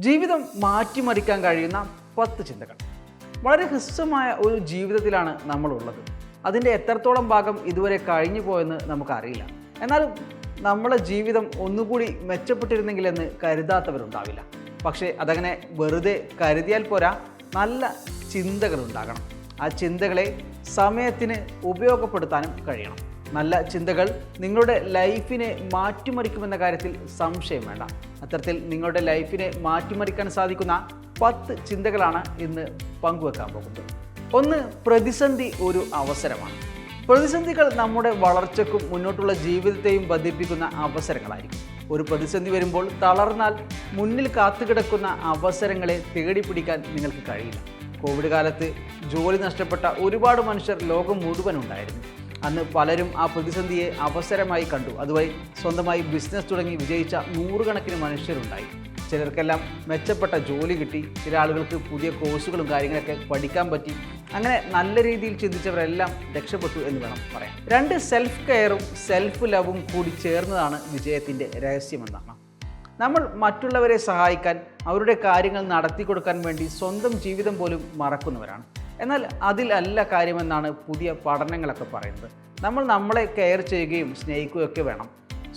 ജീവിതം മാറ്റിമറിക്കാൻ കഴിയുന്ന 10 ചിന്തകൾ. വളരെ ഹ്രസ്വമായ ഒരു ജീവിതത്തിലാണ് നമ്മളുള്ളത്. അതിൻ്റെ എത്രത്തോളം ഭാഗം ഇതുവരെ കഴിഞ്ഞു പോയെന്ന് നമുക്കറിയില്ല. എന്നാൽ നമ്മളെ ജീവിതം ഒന്നുകൂടി മെച്ചപ്പെട്ടിരുന്നെങ്കിലെന്ന് കരുതാത്തവരുണ്ടാവില്ല. പക്ഷേ അതങ്ങനെ വെറുതെ കരുതിയാൽ പോരാ, നല്ല ചിന്തകളുണ്ടാകണം. ആ ചിന്തകളെ സമയത്തിന് ഉപയോഗപ്പെടുത്താനും കഴിയണം. നല്ല ചിന്തകൾ നിങ്ങളുടെ ലൈഫിനെ മാറ്റിമറിക്കുമെന്ന കാര്യത്തിൽ സംശയം വേണ്ട. അത്തരത്തിൽ നിങ്ങളുടെ ലൈഫിനെ മാറ്റിമറിക്കാൻ സാധിക്കുന്ന 10 ചിന്തകളാണ് ഇന്ന് പങ്കുവെക്കാൻ പോകുന്നത്. 1. പ്രതിസന്ധി ഒരു അവസരമാണ്. പ്രതിസന്ധികൾ നമ്മുടെ വളർച്ചയ്ക്കും മുന്നോട്ടുള്ള ജീവിതത്തെയും ബന്ധിപ്പിക്കുന്ന അവസരങ്ങളായിരിക്കും. ഒരു പ്രതിസന്ധി വരുമ്പോൾ തളർന്നാൽ മുന്നിൽ കാത്തുകിടക്കുന്ന അവസരങ്ങളെ തേടിപ്പിടിക്കാൻ നിങ്ങൾക്ക് കഴിയില്ല. കോവിഡ് കാലത്ത് ജോലി നഷ്ടപ്പെട്ട ഒരുപാട് മനുഷ്യർ ലോകം മുഴുവൻ ഉണ്ടായിരുന്നു. അന്ന് പലരും ആ പ്രതിസന്ധിയെ അവസരമായി കണ്ടു. അതുവഴി സ്വന്തമായി ബിസിനസ് തുടങ്ങി വിജയിച്ച നൂറുകണക്കിന് മനുഷ്യരുണ്ടായി. ചിലർക്കെല്ലാം മെച്ചപ്പെട്ട ജോലി കിട്ടി, ചില ആളുകൾക്ക് പുതിയ കോഴ്സുകളും കാര്യങ്ങളൊക്കെ പഠിക്കാൻ പറ്റി. അങ്ങനെ നല്ല രീതിയിൽ ചിന്തിച്ചവരെല്ലാം രക്ഷപ്പെട്ടു എന്ന് വേണം പറയാം. 2. സെൽഫ് കെയറും സെൽഫ് ലവും കൂടി ചേർന്നതാണ് വിജയത്തിൻ്റെ രഹസ്യമെന്നാണ്. നമ്മൾ മറ്റുള്ളവരെ സഹായിക്കാൻ, അവരുടെ കാര്യങ്ങൾ നടത്തി കൊടുക്കാൻ വേണ്ടി സ്വന്തം ജീവിതം പോലും മറക്കുന്നവരാണ്. എന്നാൽ അതിലല്ല കാര്യമെന്നാണ് പുതിയ പഠനങ്ങളൊക്കെ പറയുന്നത്. നമ്മൾ നമ്മളെ കെയർ ചെയ്യുകയും സ്നേഹിക്കുകയൊക്കെ വേണം.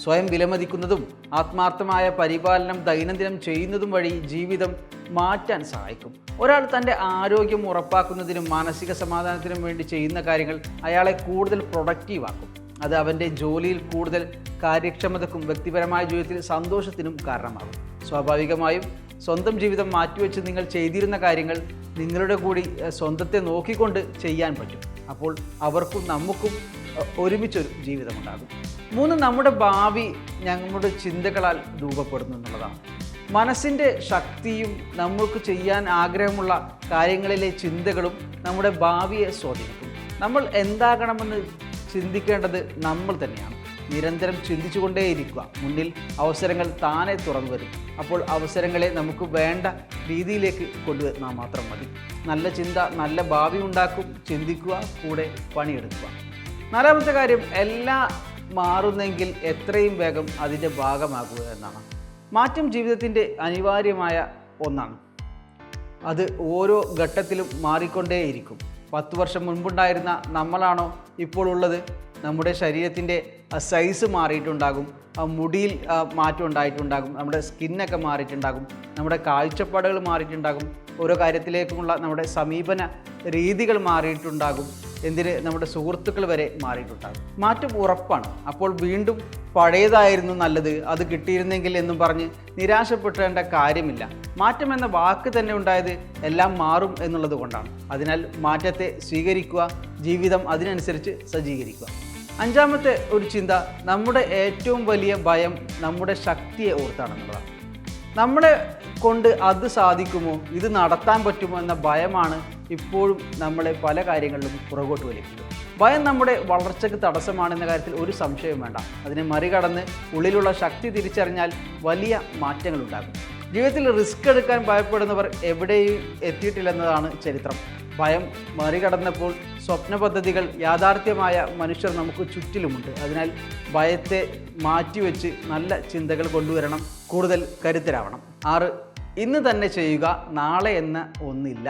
സ്വയം വിലമതിക്കുന്നതും ആത്മാർത്ഥമായ പരിപാലനം ദൈനംദിനം ചെയ്യുന്നതും വഴി ജീവിതം മാറ്റാൻ സഹായിക്കും. ഒരാൾ തൻ്റെ ആരോഗ്യം ഉറപ്പാക്കുന്നതിനും മാനസിക സമാധാനത്തിനും വേണ്ടി ചെയ്യുന്ന കാര്യങ്ങൾ അയാളെ കൂടുതൽ പ്രൊഡക്റ്റീവാക്കും. അത് അവൻ്റെ ജോലിയിൽ കൂടുതൽ കാര്യക്ഷമതക്കും വ്യക്തിപരമായ ജീവിതത്തിൽ സന്തോഷത്തിനും കാരണമാകും. സ്വാഭാവികമായും സ്വന്തം ജീവിതം മാറ്റിവെച്ച് നിങ്ങൾ ചെയ്തിരുന്ന കാര്യങ്ങൾ നിങ്ങളുടെ കൂടി സ്വന്തത്തെ നോക്കിക്കൊണ്ട് ചെയ്യാൻ പറ്റും. അപ്പോൾ അവർക്കും നമുക്കും ഒരുമിച്ചൊരു ജീവിതമുണ്ടാകും. 3. നമ്മുടെ ഭാവി നമ്മുടെ ചിന്തകളാൽ രൂപപ്പെടുന്നു എന്നുള്ളതാണ്. മനസ്സിൻ്റെ ശക്തിയും നമുക്ക് ചെയ്യാൻ ആഗ്രഹമുള്ള കാര്യങ്ങളിലെ ചിന്തകളും നമ്മുടെ ഭാവിയെ സ്വാധീനിക്കും. നമ്മൾ എന്താകണമെന്ന് ചിന്തിക്കേണ്ടത് നമ്മൾ തന്നെയാണ്. നിരന്തരം ചിന്തിച്ചുകൊണ്ടേയിരിക്കുക. മുന്നിൽ അവസരങ്ങൾ താനെ തുറന്നു വരും. അപ്പോൾ അവസരങ്ങളെ നമുക്ക് വേണ്ട രീതിയിലേക്ക് കൊണ്ടുവന്നാൽ മാത്രം മതി. നല്ല ചിന്ത നല്ല ഭാവി ഉണ്ടാക്കും. ചിന്തിക്കുക, കൂടെ പണിയെടുക്കുക. 4. കാര്യം, എല്ലാം മാറുന്നെങ്കിൽ എത്രയും വേഗം അതിൻ്റെ ഭാഗമാകുക എന്നാണ്. മാറ്റം ജീവിതത്തിൻ്റെ അനിവാര്യമായ ഒന്നാണ്. അത് ഓരോ ഘട്ടത്തിലും മാറിക്കൊണ്ടേയിരിക്കും. 10 വർഷം മുൻപുണ്ടായിരുന്ന നമ്മളാണോ ഇപ്പോൾ ഉള്ളത്? നമ്മുടെ ശരീരത്തിൻ്റെ സൈസ് മാറിയിട്ടുണ്ടാകും, മുടിയിൽ മാറ്റം ഉണ്ടായിട്ടുണ്ടാകും, നമ്മുടെ സ്കിന്നൊക്കെ മാറിയിട്ടുണ്ടാകും, നമ്മുടെ കാഴ്ചപ്പാടുകൾ മാറിയിട്ടുണ്ടാകും, ഓരോ കാര്യത്തിലേക്കുമുള്ള നമ്മുടെ സമീപന രീതികൾ മാറിയിട്ടുണ്ടാകും. നമ്മുടെ സുഹൃത്തുക്കൾ വരെ മാറിയിട്ടുണ്ടാകും. മാറ്റം ഉറപ്പാണ്. അപ്പോൾ വീണ്ടും പഴയതായിരുന്നു നല്ലത്, അത് കിട്ടിയിരുന്നെങ്കിൽ എന്നും പറഞ്ഞ് നിരാശപ്പെടേണ്ട കാര്യമില്ല. മാറ്റം എന്ന വാക്ക് തന്നെ ഉണ്ടായത് എല്ലാം മാറും എന്നുള്ളത് കൊണ്ടാണ്. അതിനാൽ മാറ്റത്തെ സ്വീകരിക്കുക, ജീവിതം അതിനനുസരിച്ച് സജ്ജീകരിക്കുക. 5. ഒരു ചിന്ത, നമ്മുടെ ഏറ്റവും വലിയ ഭയം നമ്മുടെ ശക്തിയെ ഓർത്താണെന്നുള്ളതാണ്. നമ്മളെ കൊണ്ട് അത് സാധിക്കുമോ, ഇത് നടത്താൻ പറ്റുമോ എന്ന ഭയമാണ് ഇപ്പോഴും നമ്മളെ പല കാര്യങ്ങളിലും പുറകോട്ട് വലിക്കുന്നത്. ഭയം നമ്മുടെ വളർച്ചയ്ക്ക് തടസ്സമാണെന്ന കാര്യത്തിൽ ഒരു സംശയവും വേണ്ട. അതിനെ മറികടന്ന് ഉള്ളിലുള്ള ശക്തി തിരിച്ചറിഞ്ഞാൽ വലിയ മാറ്റങ്ങളുണ്ടാകും. ജീവിതത്തിൽ റിസ്ക് എടുക്കാൻ ഭയപ്പെടുന്നവർ എവിടെയും എത്തിയിട്ടില്ലെന്നതാണ് ചരിത്രം. ഭയം മറികടന്നപ്പോൾ സ്വപ്ന പദ്ധതികൾ യാഥാർത്ഥ്യമായ മനുഷ്യർ നമുക്ക് ചുറ്റിലുമുണ്ട്. അതിനാൽ ഭയത്തെ മാറ്റിവെച്ച് നല്ല ചിന്തകൾ കൊണ്ടുവരണം, കൂടുതൽ കരുത്തരാവണം. 6. ഇന്ന് തന്നെ ചെയ്യുക, നാളെ എന്ന ഒന്നില്ല.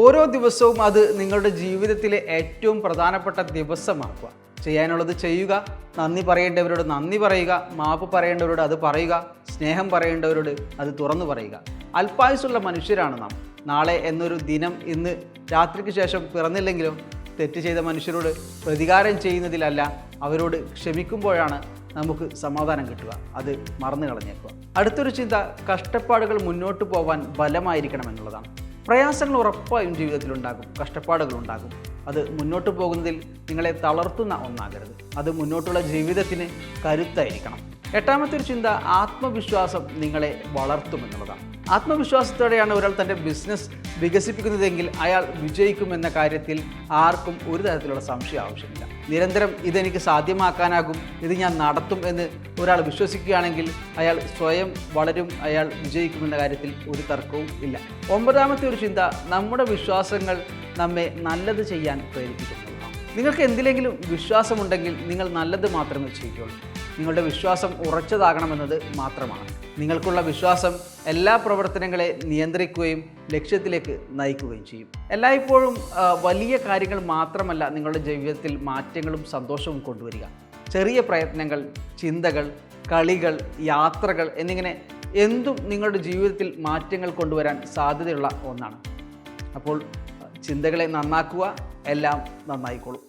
ഓരോ ദിവസവും അത് നിങ്ങളുടെ ജീവിതത്തിലെ ഏറ്റവും പ്രധാനപ്പെട്ട ദിവസമാക്കുക. ചെയ്യാനുള്ളത് ചെയ്യുക, നന്ദി പറയേണ്ടവരോട് നന്ദി പറയുക, മാപ്പ് പറയേണ്ടവരോട് അത് പറയുക, സ്നേഹം പറയേണ്ടവരോട് അത് തുറന്നു പറയുക. അല്പായുസുള്ള മനുഷ്യരാണ് നാം. നാളെ എന്നൊരു ദിനം ഇന്ന് രാത്രിക്ക് ശേഷം പിറന്നില്ലെങ്കിലോ, തെറ്റ് ചെയ്ത മനുഷ്യരോട് പ്രതികാരം ചെയ്യുന്നതിലല്ല, അവരോട് ക്ഷമിക്കുമ്പോഴാണ് നമുക്ക് സമാധാനം കിട്ടുക. അത് മറന്നു കളഞ്ഞേക്കുക. അടുത്തൊരു ചിന്ത, കഷ്ടപ്പാടുകൾ മുന്നോട്ട് പോകാൻ ബലമായിരിക്കണം എന്നുള്ളതാണ്. പ്രയാസങ്ങൾ ഉറപ്പായും ജീവിതത്തിലുണ്ടാകും, കഷ്ടപ്പാടുകളുണ്ടാകും. അത് മുന്നോട്ട് പോകുന്നതിൽ നിങ്ങളെ തളർത്തുന്ന ഒന്നാകരുത്. അത് മുന്നോട്ടുള്ള ജീവിതത്തിന് കരുത്തായിരിക്കണം. 8. ചിന്ത, ആത്മവിശ്വാസം നിങ്ങളെ വളർത്തുമെന്നുള്ളതാണ്. ആത്മവിശ്വാസത്തോടെയാണ് ഒരാൾ തൻ്റെ ബിസിനസ് വികസിപ്പിക്കുന്നതെങ്കിൽ അയാൾ വിജയിക്കുമെന്ന കാര്യത്തിൽ ആർക്കും ഒരു തരത്തിലുള്ള സംശയം ആവശ്യമില്ല. നിരന്തരം ഇതെനിക്ക് സാധ്യമാക്കാനാകും, ഇത് ഞാൻ നടത്തും എന്ന് ഒരാൾ വിശ്വസിക്കുകയാണെങ്കിൽ അയാൾ സ്വയം വളരും, അയാൾ വിജയിക്കുമെന്ന കാര്യത്തിൽ ഒരു തർക്കവും ഇല്ല. 9. ഒരു ചിന്ത, നമ്മുടെ വിശ്വാസങ്ങൾ നമ്മെ നല്ലത് ചെയ്യാൻ പ്രേരിപ്പിക്കുന്നതാണ്. നിങ്ങൾക്ക് എന്തിലെങ്കിലും വിശ്വാസമുണ്ടെങ്കിൽ നിങ്ങൾ നല്ലത് മാത്രമേ ചെയ്യുകയുള്ളൂ. നിങ്ങളുടെ വിശ്വാസം ഉറച്ചതാകണമെന്നത് മാത്രമാണ്. നിങ്ങൾക്കുള്ള വിശ്വാസം എല്ലാ പ്രവർത്തനങ്ങളെ നിയന്ത്രിക്കുകയും ലക്ഷ്യത്തിലേക്ക് നയിക്കുകയും ചെയ്യും. എല്ലായ്പ്പോഴും വലിയ കാര്യങ്ങൾ മാത്രമല്ല നിങ്ങളുടെ ജീവിതത്തിൽ മാറ്റങ്ങളും സന്തോഷവും കൊണ്ടുവരിക. ചെറിയ പ്രയത്നങ്ങൾ, ചിന്തകൾ, കളികൾ, യാത്രകൾ എന്നിങ്ങനെ എന്തും നിങ്ങളുടെ ജീവിതത്തിൽ മാറ്റങ്ങൾ കൊണ്ടുവരാൻ സാധ്യതയുള്ള ഒന്നാണ്. അപ്പോൾ ചിന്തകളെ നന്നാക്കുക, എല്ലാം നന്നായിക്കോളും.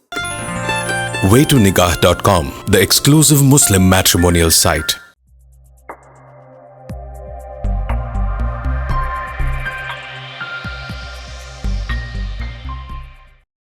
waytonikah.com, the exclusive Muslim matrimonial site.